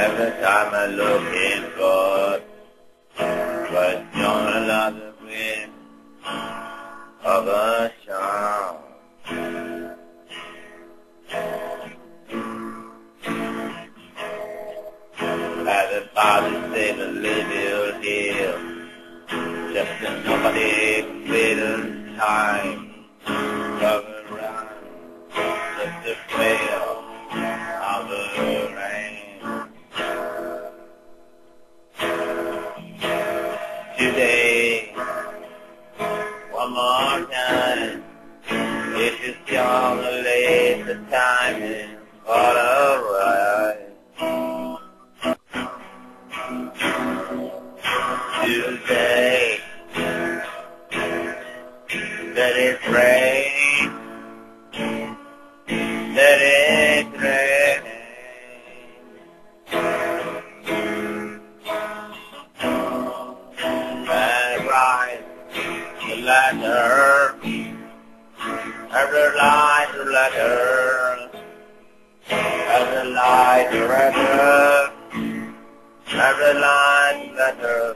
Every time I look inward, but you're another wind of a charm. Everybody say to live here, just as nobody better time. Cover around, just the trail of the rain. Today, one more time, if you still late, the time is all alright. Today, let it rain, let it rain. And rise the ladder, every light the ladder, every light the ladder, every light the ladder.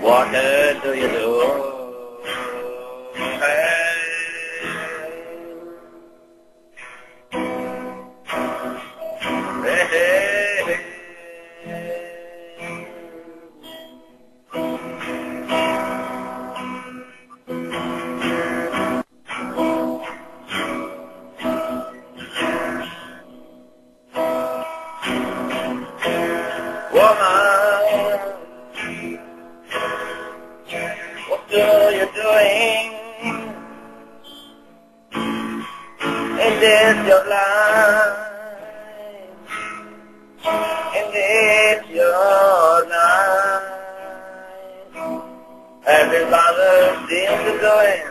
What do you do? Hey. Hey. Woman, what are you doing? In this your life? In this your life? Everybody seems to do it,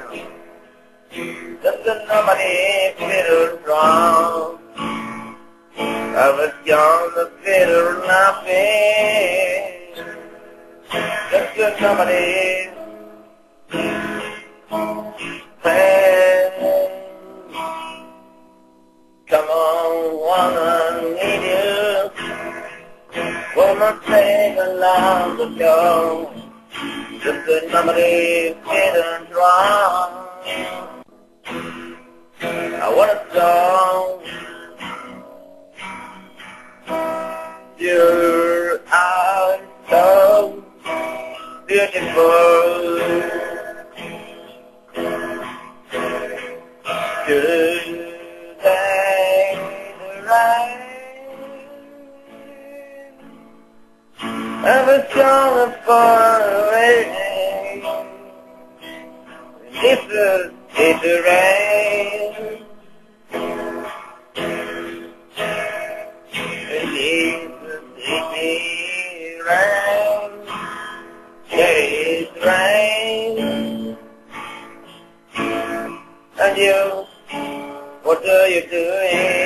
just that nobody feels wrong. I was young, the bitter laughing, just that nobody pain. Come on, woman, need you. Woman, take a long ago, just that nobody feels wrong. I want a song. You're out so beautiful. Today the rain, and the song is far away. It's the rain. Rain, there is rain, and you, what are you doing?